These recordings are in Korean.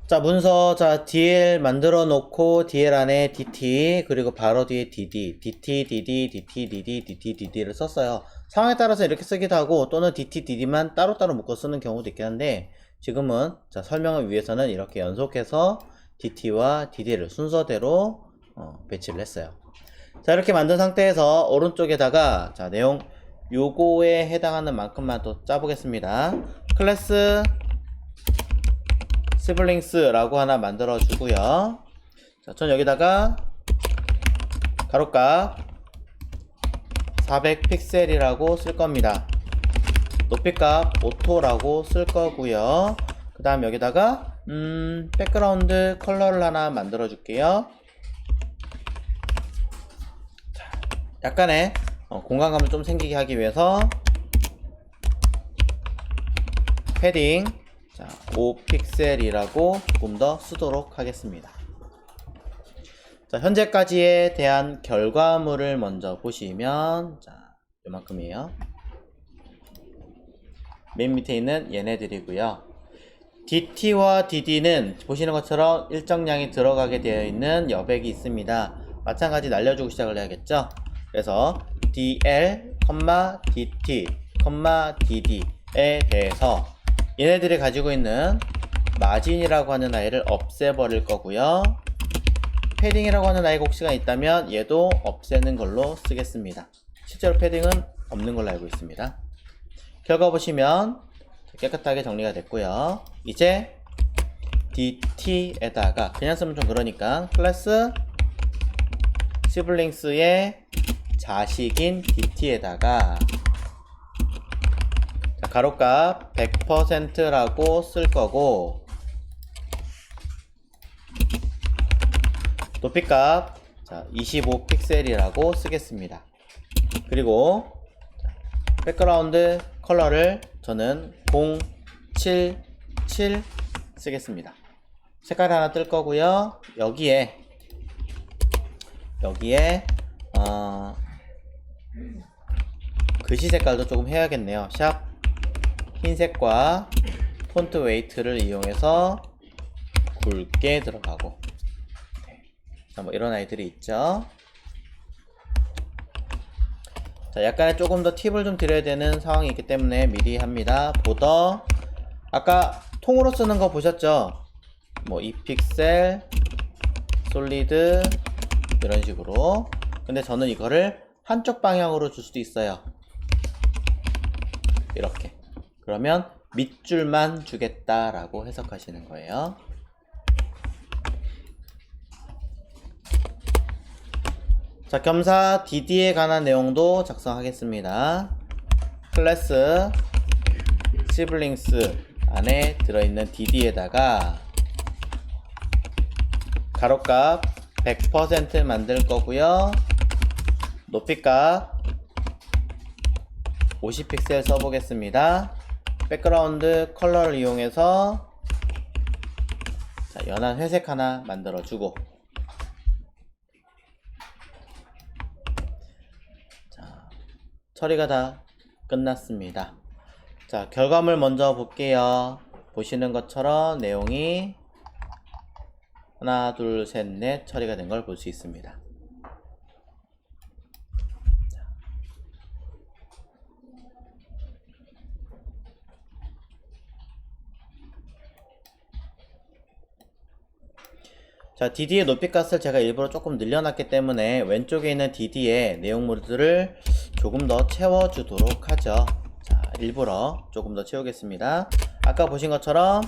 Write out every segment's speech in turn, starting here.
자, 문서, 자, DL 만들어 놓고, DL 안에 DT, 그리고 바로 뒤에 DD, DT, DD, DT, DD, DT, DD를 썼어요. 상황에 따라서 이렇게 쓰기도 하고, 또는 DT, DD만 따로따로 묶어 쓰는 경우도 있긴 한데, 지금은, 자, 설명을 위해서는 이렇게 연속해서 DT와 DD를 순서대로, 배치를 했어요. 자, 이렇게 만든 상태에서 오른쪽에다가, 자, 내용, 요거에 해당하는 만큼만 또 짜보겠습니다. 클래스, 시블링스라고 하나 만들어 주고요. 자, 전 여기다가 가로값 400 픽셀이라고 쓸 겁니다. 높이값 오토라고 쓸 거고요. 그 다음 여기다가 백그라운드 컬러를 하나 만들어 줄게요. 약간의 공간감을 좀 생기게 하기 위해서 패딩, 자, 5픽셀이라고 조금 더 쓰도록 하겠습니다. 자, 현재까지에 대한 결과물을 먼저 보시면, 자, 요만큼이에요. 맨 밑에 있는 얘네들이고요. DT와 DD는 보시는 것처럼 일정량이 들어가게 되어 있는 여백이 있습니다. 마찬가지 날려주고 시작을 해야겠죠. 그래서 DL, DT, DD에 대해서 얘네들이 가지고 있는 마진이라고 하는 아이를 없애버릴 거고요. 패딩이라고 하는 아이가 혹시가 있다면 얘도 없애는 걸로 쓰겠습니다. 실제로 패딩은 없는 걸로 알고 있습니다. 결과 보시면 깨끗하게 정리가 됐고요. 이제 DT에다가 그냥 쓰면 좀 그러니까 클래스 시블링스의 자식인 DT에다가 가로값 100%라고 쓸 거고 높이값 25 픽셀이라고 쓰겠습니다. 그리고 백그라운드 컬러를 저는 077 쓰겠습니다. 색깔 하나 뜰 거고요. 여기에 글씨 색깔도 조금 해야겠네요. 샵 흰색과 폰트 웨이트를 이용해서 굵게 들어가고, 자, 뭐 이런 아이들이 있죠. 자, 약간의 조금 더 팁을 좀 드려야 되는 상황이 있기 때문에 미리 합니다. 보더, 아까 통으로 쓰는 거 보셨죠? 뭐 2픽셀, 솔리드 이런 식으로. 근데 저는 이거를 한쪽 방향으로 줄 수도 있어요. 이렇게. 그러면 밑줄만 주겠다라고 해석하시는 거예요. 자, 겸사 DD에 관한 내용도 작성하겠습니다. 클래스 시블링스 안에 들어있는 DD에다가 가로값 100% 만들 거고요. 높이값 50픽셀 써보겠습니다. 백그라운드 컬러를 이용해서 자, 연한 회색 하나 만들어주고, 자, 처리가 다 끝났습니다. 자, 결과물 먼저 볼게요. 보시는 것처럼 내용이 하나, 둘, 셋, 넷 처리가 된 걸 볼 수 있습니다. 자, DD의 높이값을 제가 일부러 조금 늘려놨기 때문에 왼쪽에 있는 DD의 내용물들을 조금 더 채워주도록 하죠. 자, 일부러 조금 더 채우겠습니다. 아까 보신 것처럼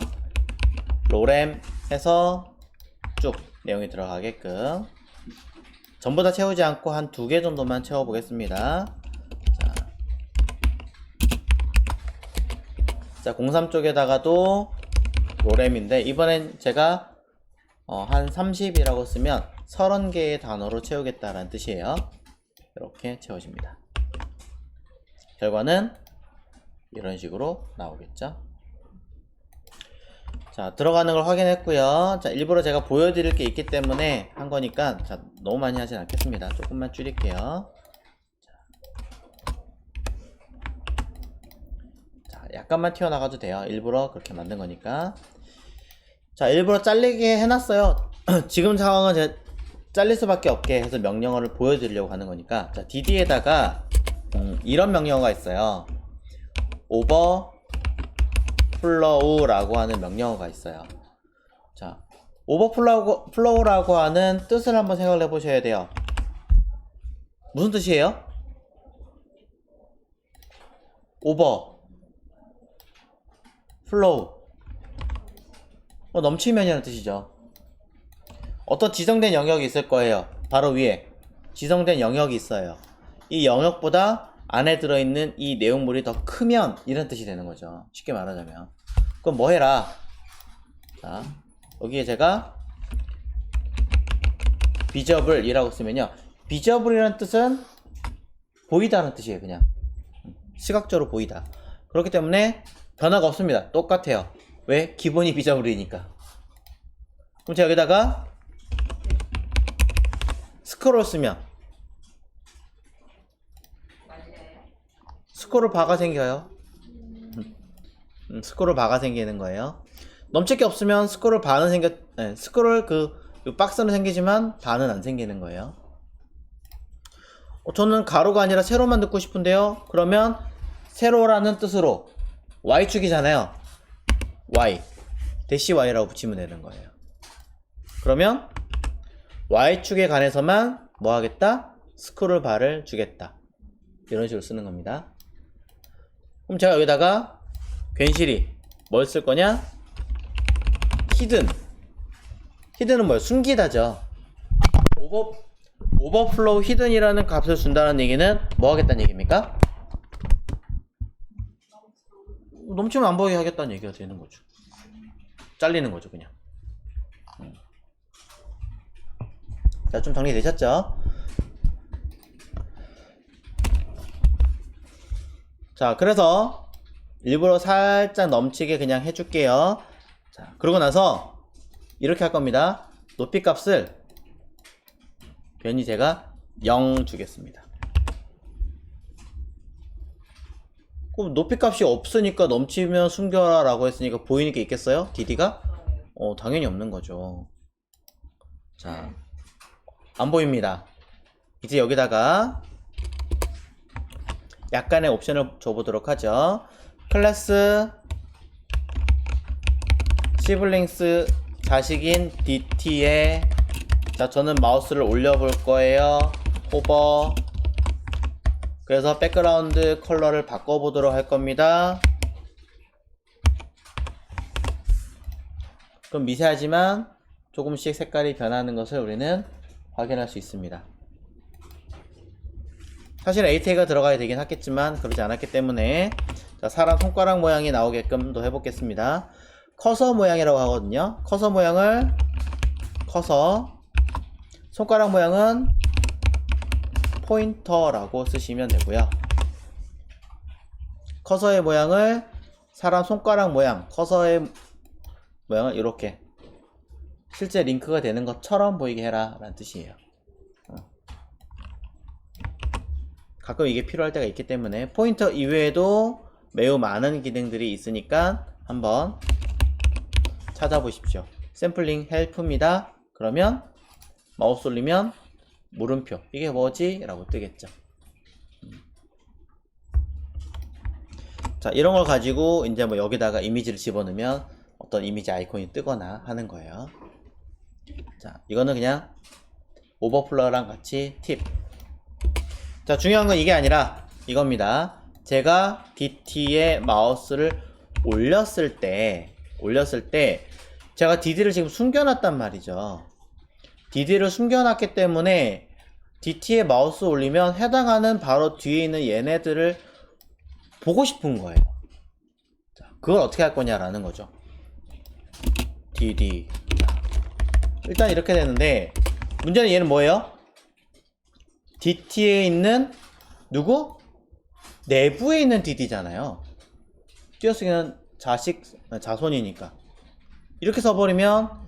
로렘 해서 쭉 내용이 들어가게끔 전부 다 채우지 않고 한 2개 정도만 채워보겠습니다. 자, 03 쪽에다가도 로렘인데 이번엔 제가 한 30이라고 쓰면 30개의 단어로 채우겠다라는 뜻이에요. 이렇게 채워집니다. 결과는 이런 식으로 나오겠죠. 자, 들어가는 걸 확인했고요. 자, 일부러 제가 보여드릴 게 있기 때문에 한 거니까 자, 너무 많이 하진 않겠습니다. 조금만 줄일게요. 자, 약간만 튀어나가도 돼요. 일부러 그렇게 만든 거니까. 자, 일부러 잘리게 해놨어요. 지금 상황은 제가 잘릴 수밖에 없게 해서 명령어를 보여드리려고 하는 거니까. 자, dd에다가 이런 명령어가 있어요. overflow라고 하는 명령어가 있어요. 자, overflow라고 하는 뜻을 한번 생각을 해보셔야 돼요. 무슨 뜻이에요? overflow 넘치면이라는 뜻이죠. 어떤 지정된 영역이 있을 거예요. 바로 위에 지정된 영역이 있어요. 이 영역보다 안에 들어있는 이 내용물이 더 크면 이런 뜻이 되는 거죠. 쉽게 말하자면. 그럼 뭐 해라? 자, 여기에 제가 visible이라고 쓰면요. visible이라는 뜻은 보이다는 뜻이에요. 그냥 시각적으로 보이다. 그렇기 때문에 변화가 없습니다. 똑같아요. 왜? 기본이 visible이니까. 그럼 제가 여기다가 스크롤 쓰면 스크롤 바가 생겨요. 스크롤 바가 생기는 거예요. 넘칠 게 없으면 스크롤 바는 스크롤 그 박스는 생기지만 바는 안 생기는 거예요. 저는 가로가 아니라 세로만 넣고 싶은데요. 그러면 세로라는 뜻으로 y축이잖아요. y 대시 y라고 붙이면 되는 거예요. 그러면 y축에 관해서만 뭐 하겠다? 스크롤 바를 주겠다. 이런 식으로 쓰는 겁니다. 그럼 제가 여기다가 괜시리 뭘 쓸 거냐? 히든은 뭐예요? 숨기다죠. 오버플로우 히든이라는 값을 준다는 얘기는 뭐 하겠다는 얘기입니까? 넘치면 안 보이게 하겠다는 얘기가 되는 거죠. 잘리는 거죠, 그냥. 자, 좀 정리되셨죠? 자, 그래서 일부러 살짝 넘치게 그냥 해줄게요. 자, 그러고 나서 이렇게 할 겁니다. 높이 값을 괜히 제가 0 주겠습니다. 그럼 높이 값이 없으니까 넘치면 숨겨라 라고 했으니까 보이는 게 있겠어요? dd가? 당연히 없는 거죠. 자, 안 보입니다. 이제 여기다가 약간의 옵션을 줘보도록 하죠. 클래스 시블링스 자식인 DT에 자, 저는 마우스를 올려볼 거예요. 호버. 그래서 백그라운드 컬러를 바꿔보도록 할 겁니다. 그럼 미세하지만 조금씩 색깔이 변하는 것을 우리는 확인할 수 있습니다. 사실 AT가 들어가야 되긴 하겠지만 그러지 않았기 때문에 자, 사람 손가락 모양이 나오게끔도 해보겠습니다. 커서 모양이라고 하거든요. 커서 모양을 손가락 모양은 포인터라고 쓰시면 되고요. 커서의 모양을 사람 손가락 모양, 커서의 모양을 이렇게 실제 링크가 되는 것처럼 보이게 해라 라는 뜻이에요. 가끔 이게 필요할 때가 있기 때문에 포인터 이외에도 매우 많은 기능들이 있으니까 한번 찾아보십시오. 샘플링 헬프입니다. 그러면 마우스 올리면 물음표 이게 뭐지? 라고 뜨겠죠. 자, 이런 걸 가지고 이제 뭐 여기다가 이미지를 집어넣으면 어떤 이미지 아이콘이 뜨거나 하는 거예요. 자, 이거는 그냥 오버플러랑 같이 팁. 자, 중요한 건 이게 아니라 이겁니다. 제가 DT에 마우스를 올렸을 때 제가 DD를 지금 숨겨놨단 말이죠. DD를 숨겨놨기 때문에 DT에 마우스 올리면 해당하는 바로 뒤에 있는 얘네들을 보고 싶은 거예요. 자, 그걸 어떻게 할 거냐라는 거죠. DD. 일단 이렇게 되는데 문제는 얘는 뭐예요? DT에 있는 누구? 내부에 있는 DD잖아요. 띄어쓰기는 자손이니까. 이렇게 써버리면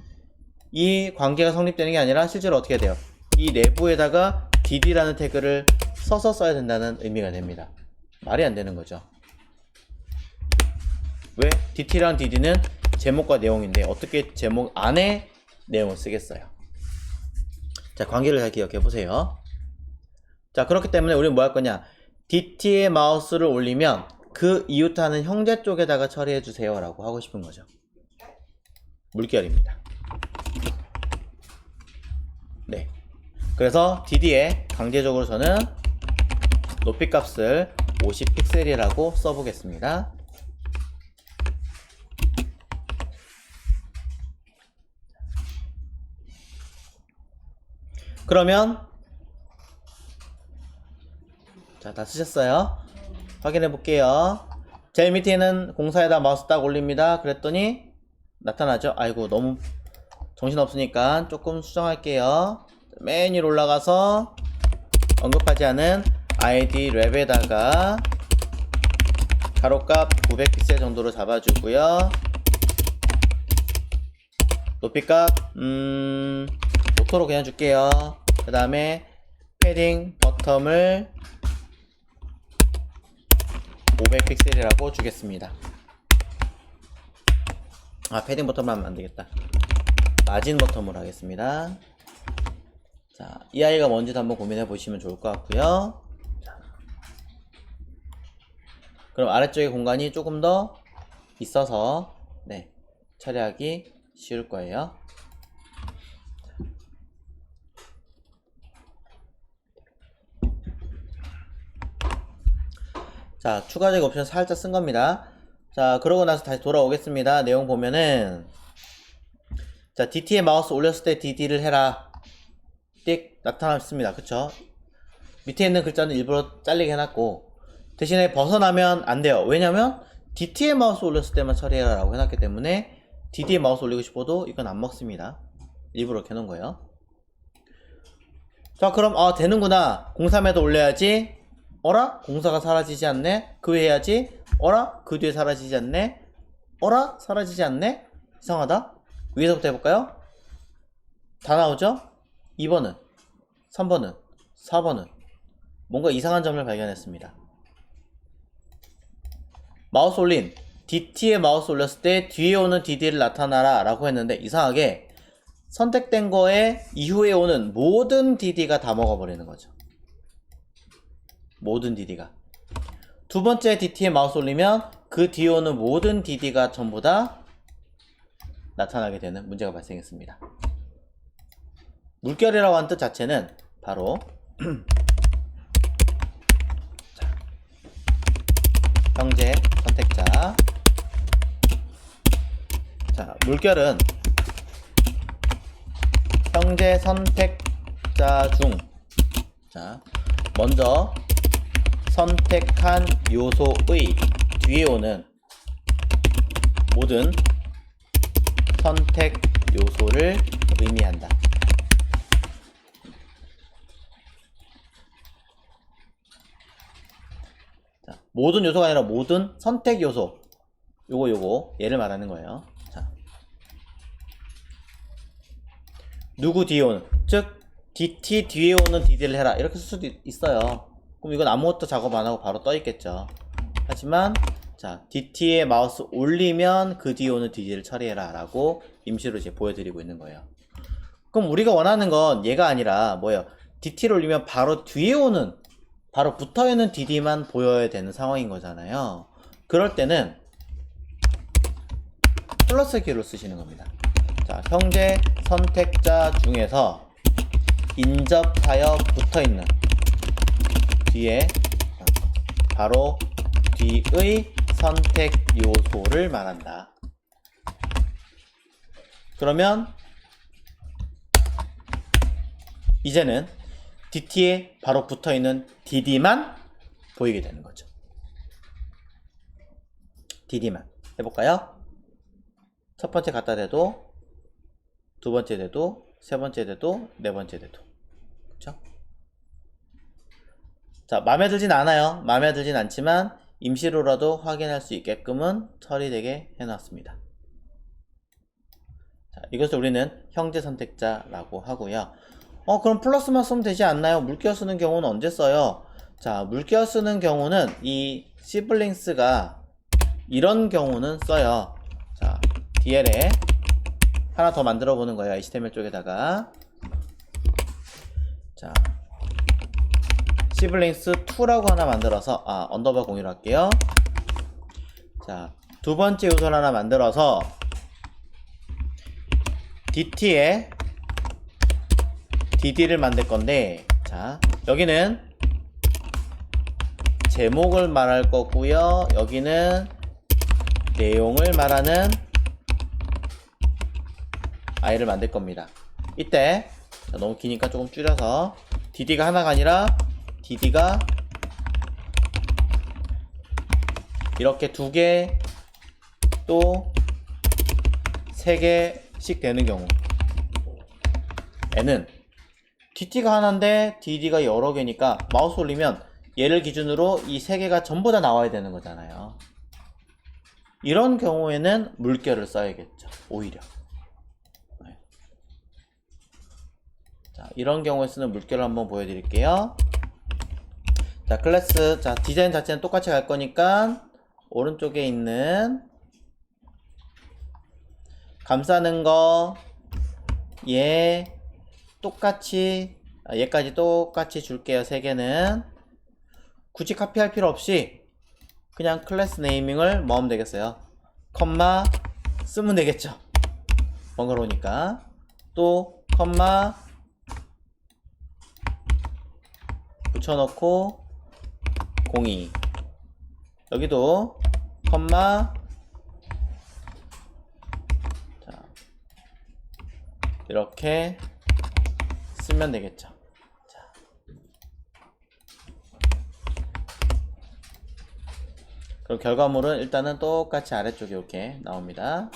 이 관계가 성립되는 게 아니라 실제로 어떻게 돼요? 이 내부에다가 DD라는 태그를 써서 써야 된다는 의미가 됩니다. 말이 안 되는 거죠. 왜? DT랑 DD는 제목과 내용인데 어떻게 제목 안에 내용을 쓰겠어요. 자, 관계를 잘 기억해 보세요. 자, 그렇기 때문에 우리는 뭐 할 거냐, DT에 마우스를 올리면 그 이웃하는 형제 쪽에다가 처리해 주세요 라고 하고 싶은 거죠. 물결입니다. 네, 그래서 DD에 강제적으로 저는 높이값을 50픽셀이라고 써보겠습니다. 그러면 자, 다 쓰셨어요? 확인해 볼게요. 제일 밑에 있는 공사에다 마우스 딱 올립니다. 그랬더니 나타나죠? 아이고, 너무 정신없으니까 조금 수정할게요. 맨 위로 올라가서 언급하지 않은 ID 랩에다가 가로값 900픽셀 정도로 잡아주고요. 높이값 오토로 그냥 줄게요. 그 다음에 패딩 버텀을 500픽셀이라고 주겠습니다. 아, 패딩 버텀만 하면 안되겠다. 마진 버텀으로 하겠습니다. 자, 이 아이가 뭔지도 한번 고민해 보시면 좋을 것 같고요. 자, 그럼 아래쪽에 공간이 조금 더 있어서 네, 처리하기 쉬울 거예요. 자, 추가적 옵션 살짝 쓴 겁니다. 자, 그러고 나서 다시 돌아오겠습니다. 내용 보면은 자, DT에 마우스 올렸을 때 DD를 해라 띡 나타났습니다. 그쵸? 밑에 있는 글자는 일부러 잘리게 해놨고 대신에 벗어나면 안 돼요. 왜냐면 DT에 마우스 올렸을 때만 처리해라 라고 해놨기 때문에 DD에 마우스 올리고 싶어도 이건 안 먹습니다. 일부러 이렇게 해놓은 거예요. 자, 그럼 되는구나. 03에도 올려야지. 어라? 공사가 사라지지 않네? 그 위에 해야지. 어라? 그 뒤에 사라지지 않네? 어라? 사라지지 않네? 이상하다. 위에서부터 해볼까요? 다 나오죠? 2번은, 3번은, 4번은 뭔가 이상한 점을 발견했습니다. 마우스 올린 DT에 마우스 올렸을 때 뒤에 오는 DD를 나타나라 라고 했는데 이상하게 선택된 거에 이후에 오는 모든 DD가 다 먹어버리는 거죠. 모든 DD가. 두 번째 DT에 마우스 올리면 그 뒤에 오는 모든 DD가 전부 다 나타나게 되는 문제가 발생했습니다. 물결이라고 하는 뜻 자체는 바로 자, 형제 선택자. 자, 물결은 형제 선택자 중 자, 먼저 선택한 요소의 뒤에 오는 모든 선택 요소를 의미한다. 자, 모든 요소가 아니라 모든 선택 요소. 요거 얘를 말하는 거예요. 자, 누구 뒤에 오는, 즉 DT 뒤에 오는 DD를 해라 이렇게 쓸 수도 있어요. 그럼 이건 아무것도 작업 안 하고 바로 떠 있겠죠. 하지만 자, DT에 마우스 올리면 그 뒤에 오는 DD를 처리해라 라고 임시로 이제 보여드리고 있는 거예요. 그럼 우리가 원하는 건 얘가 아니라 뭐예요? DT를 올리면 바로 뒤에 오는, 바로 붙어있는 DD만 보여야 되는 상황인 거잖아요. 그럴 때는 플러스 키로 쓰시는 겁니다. 자, 형제 선택자 중에서 인접하여 붙어있는 뒤에 바로 뒤의 선택 요소를 말한다. 그러면 이제는 DT에 바로 붙어있는 DD만 보이게 되는 거죠. DD만 해볼까요? 첫 번째 갖다 대도, 두 번째 대도, 세 번째 대도, 네 번째 대도. 그쵸? 자, 마음에 들진 않아요. 마음에 들진 않지만 임시로라도 확인할 수 있게끔은 처리되게 해놨습니다. 자, 이것을 우리는 형제 선택자라고 하고요. 그럼 플러스만 쓰면 되지 않나요? 물결 쓰는 경우는 언제 써요? 자, 물결 쓰는 경우는 이 시블링스가 이런 경우는 써요. 자, DL에 하나 더 만들어 보는 거예요. HTML 쪽에다가. 자, 시블링스 2라고 하나 만들어서 언더바 공유로 할게요. 자, 두 번째 요소를 하나 만들어서 DT에 DD를 만들 건데, 자, 여기는 제목을 말할 거고요. 여기는 내용을 말하는 아이를 만들 겁니다. 이때 자, 너무 기니까 조금 줄여서 DD가 하나가 아니라 DD가 이렇게 2개 또 3개씩 되는 경우 에는 DT가 하나인데 DD가 여러 개니까 마우스 올리면 얘를 기준으로 이 3개가 전부 다 나와야 되는 거잖아요. 이런 경우에는 물결을 써야겠죠. 오히려. 자, 이런 경우에 쓰는 물결을 한번 보여드릴게요. 자, 클래스, 자, 디자인 자체는 똑같이 갈 거니까 오른쪽에 있는 감싸는 거, 얘 똑같이, 얘까지 똑같이 줄게요. 3개는 굳이 카피할 필요 없이 그냥 클래스 네이밍을 뭐 하면 되겠어요? 컴마 쓰면 되겠죠. 번거로우니까. 또 컴마 붙여놓고 02 여기도 컴마 자, 이렇게 쓰면 되겠죠. 자. 그럼 결과물은 일단은 똑같이 아래쪽에 이렇게 나옵니다.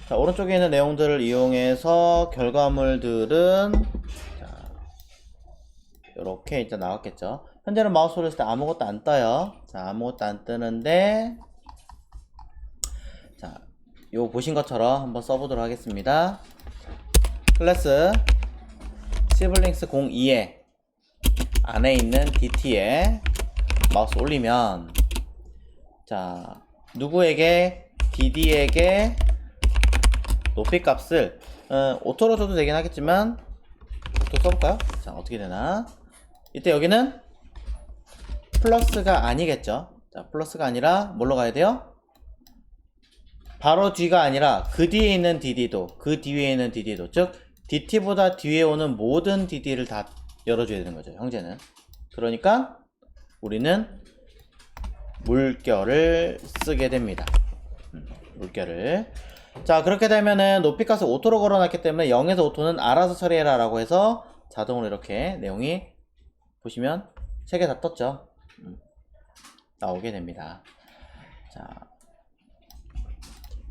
자, 오른쪽에 있는 내용들을 이용해서 결과물들은 자, 이렇게 일단 나왔겠죠. 현재는 마우스 올렸을 때 아무것도 안 떠요. 자, 아무것도 안 뜨는데 자, 요 보신 것처럼 한번 써보도록 하겠습니다. 클래스 시블링스 02에 안에 있는 DT에 마우스 올리면 자, 누구에게 DD에게 높이 값을 오토로 줘도 되긴 하겠지만 오토 써볼까요? 자, 어떻게 되나? 이때 여기는 플러스가 아니겠죠. 자, 플러스가 아니라 뭘로 가야 돼요? 바로 뒤가 아니라 그 뒤에 있는 DD도 그 뒤에 있는 DD도 즉 DT보다 뒤에 오는 모든 DD를 다 열어줘야 되는 거죠. 형제는. 그러니까 우리는 물결을 쓰게 됩니다. 물결을. 자, 그렇게 되면은 높이 값을 오토로 걸어놨기 때문에 0에서 5토는 알아서 처리해라 라고 해서 자동으로 이렇게 내용이 보시면 3개 다 떴죠. 나오게 됩니다. 자,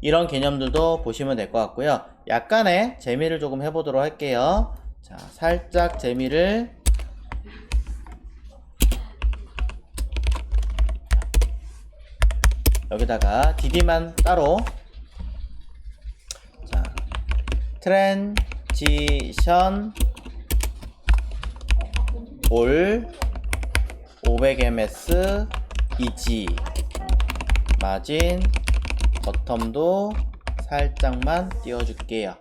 이런 개념들도 보시면 될 것 같고요. 약간의 재미를 조금 해보도록 할게요. 자, 살짝 재미를 여기다가 DD만 따로 자, 트랜지션 올 500ms 이지 마진 버텀도 살짝만 띄워줄게요.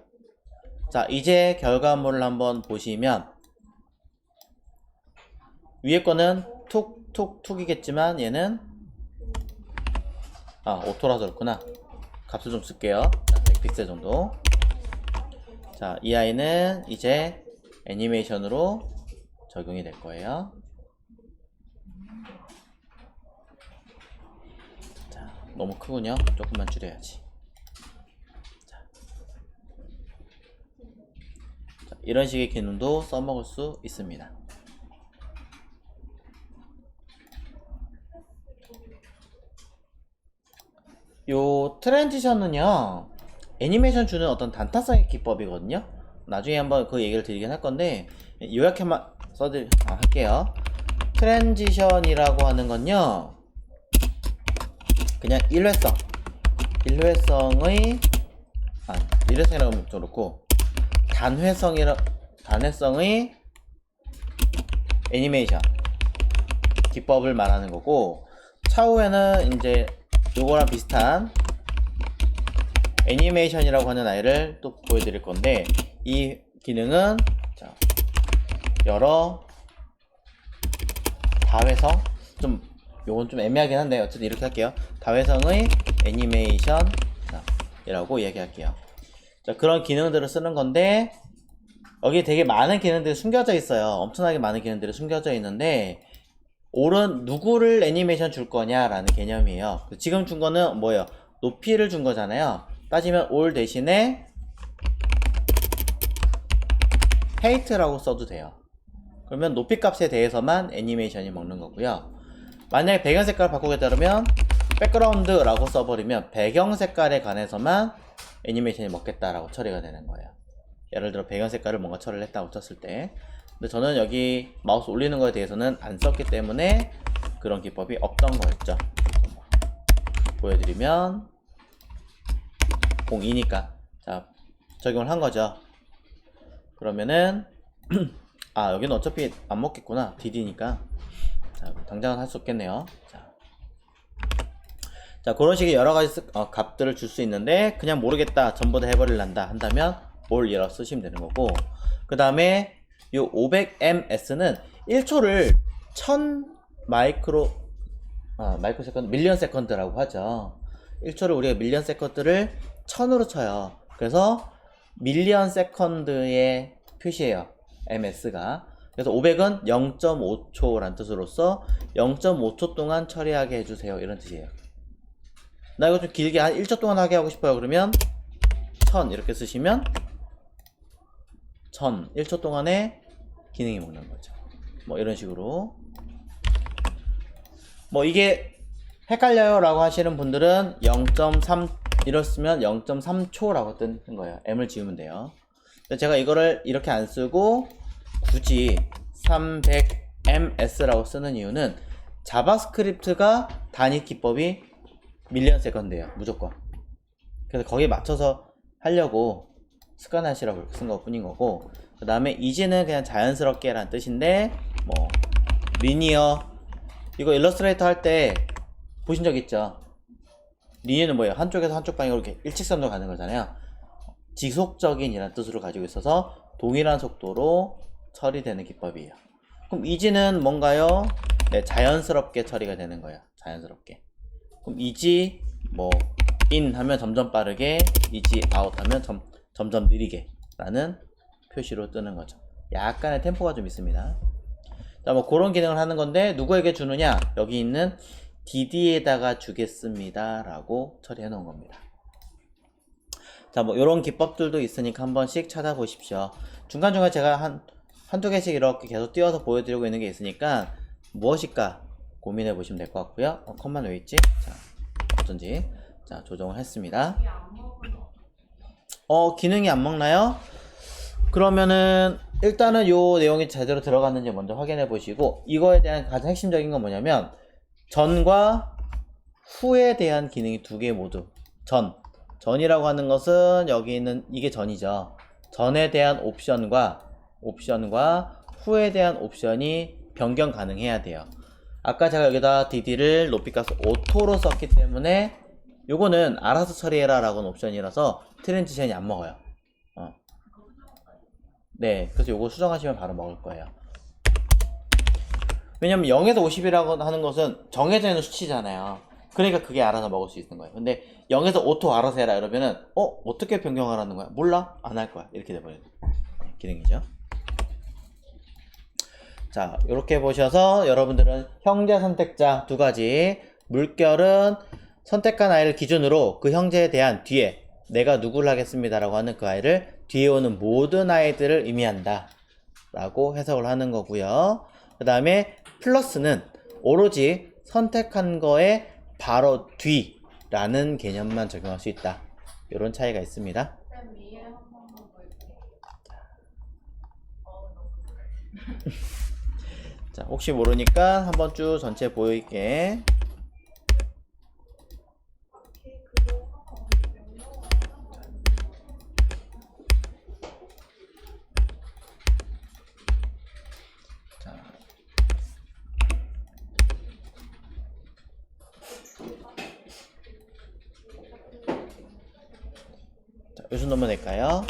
자, 이제 결과물을 한번 보시면 위에 거는 툭툭툭이겠지만 얘는 오토라서 그렇구나. 값을 좀 쓸게요. 100픽셀 정도. 자, 이 아이는 이제 애니메이션으로 적용이 될 거예요. 자, 너무 크군요. 조금만 줄여야지. 자, 이런 식의 기능도 써먹을 수 있습니다. 요 트랜지션은요, 애니메이션 주는 어떤 단타성의 기법이거든요. 나중에 한번 그 얘기를 드리긴 할 건데, 요약해만 할게요. 트랜지션이라고 하는 건요, 그냥 일회성의 일회성이라고 하면 좀 그렇고, 단회성의 애니메이션 기법을 말하는 거고, 차후에는 이제 요거랑 비슷한 애니메이션이라고 하는 아이를 또 보여드릴 건데, 이 기능은 자, 여러 다회성, 요건 좀 애매하긴 한데 어쨌든 이렇게 할게요. 다회성의 애니메이션 이라고 얘기할게요. 자, 그런 기능들을 쓰는 건데, 여기 되게 많은 기능들이 숨겨져 있어요. 엄청나게 많은 기능들이 숨겨져 있는데, 올은 누구를 애니메이션 줄 거냐라는 개념이에요. 지금 준 거는 뭐예요? 높이를 준 거잖아요. 따지면 올 대신에 height라고 써도 돼요. 그러면 높이 값에 대해서만 애니메이션이 먹는 거고요. 만약에 배경 색깔을 바꾸겠다면 백그라운드라고 써버리면 배경 색깔에 관해서만 애니메이션이 먹겠다라고 처리가 되는 거예요. 예를 들어 배경 색깔을 뭔가 처리를 했다고 쳤을 때, 근데 저는 여기 마우스 올리는 거에 대해서는 안 썼기 때문에 그런 기법이 없던 거였죠. 보여드리면 02니까 자, 적용을 한 거죠. 그러면은 아, 여기는 어차피 안 먹겠구나. DD니까. 자, 당장은 할 수 없겠네요. 자, 그런 식의 여러 가지 값들을 줄 수 있는데, 그냥 모르겠다, 전부 다 해버릴란다 한다면 all 이라고 쓰시면 되는 거고, 그 다음에 요 500ms는 1초를 1000 마이크로 세컨드, 밀리언 세컨드라고 하죠. 1초를 우리가 밀리언 세컨드를 1000으로 쳐요. 그래서 밀리언 세컨드의 표시예요, ms가. 그래서 500은 0.5초란 뜻으로서 0.5초 동안 처리하게 해주세요, 이런 뜻이에요. 나 이거 좀 길게 한 1초 동안 하게 하고 싶어요. 그러면 1000 이렇게 쓰시면 1000, 1초 동안에 기능이 먹는 거죠. 뭐 이런 식으로. 뭐 이게 헷갈려요 라고 하시는 분들은 0.3 이렇으면 0.3초라고 뜨는 거예요. m을 지우면 돼요. 제가 이거를 이렇게 안 쓰고 굳이 300ms라고 쓰는 이유는 자바스크립트가 단위 기법이 밀리언 세컨드예요, 무조건. 그래서 거기에 맞춰서 하려고 습관하시라고 쓴 것 뿐인 거고, 그 다음에 이지는 그냥 자연스럽게 라는 뜻인데, 뭐 리니어, 이거 일러스트레이터 할 때 보신 적 있죠? 리니어는 뭐예요? 한쪽에서 한쪽 방향으로 이렇게 일직선으로 가는 거잖아요. 지속적인 이라는 뜻으로 가지고 있어서 동일한 속도로 처리되는 기법이에요. 그럼 이지는 뭔가요? 네, 자연스럽게 처리가 되는 거예요. 자연스럽게. 그럼 이지 뭐 in 하면 점점 빠르게, 이지 out 하면 점점 느리게 라는 표시로 뜨는 거죠. 약간의 템포가 좀 있습니다. 자, 뭐 그런 기능을 하는 건데, 누구에게 주느냐? 여기 있는 DD에다가 주겠습니다 라고 처리해 놓은 겁니다. 자, 뭐 요런 기법들도 있으니까 한 번씩 찾아보십시오. 중간중간 제가 한두 개씩 이렇게 계속 띄워서 보여드리고 있는 게 있으니까 무엇일까 고민해 보시면 될 것 같고요. 컴만 왜 있지? 자, 어쩐지. 자, 조정을 했습니다. 기능이 안 먹나요? 그러면은 일단은 요 내용이 제대로 들어갔는지 먼저 확인해 보시고, 이거에 대한 가장 핵심적인 건 뭐냐면 전과 후에 대한 기능이 두 개 모두 전이라고 하는 것은 여기 있는 이게 전이죠. 전에 대한 옵션과 후에 대한 옵션이 변경 가능해야 돼요. 아까 제가 여기다 DD를 높이값을 오토로 썼기 때문에 요거는 알아서 처리해라 라고는 옵션이라서 트랜지션이 안 먹어요. 네, 그래서 요거 수정하시면 바로 먹을 거예요. 왜냐면 0에서 50이라고 하는 것은 정해져 있는 수치잖아요. 그러니까 그게 알아서 먹을 수 있는 거예요. 근데 0에서 오토 알아서 해라 이러면은 어떻게 변경하라는 거야? 몰라? 안 할 거야. 이렇게 돼버려요. 기능이죠. 자, 이렇게 보셔서 여러분들은 형제 선택자 두 가지, 물결은 선택한 아이를 기준으로 그 형제에 대한 뒤에 내가 누구를 하겠습니다 라고 하는 그 아이를 뒤에 오는 모든 아이들을 의미한다 라고 해석을 하는 거고요. 그 다음에 플러스는 오로지 선택한 거에 바로 뒤라는 개념만 적용할 수 있다. 이런 차이가 있습니다. 자, 혹시 모르니까 한번 쭉 전체 보이게. 자, 몇수 넣으면 될까요?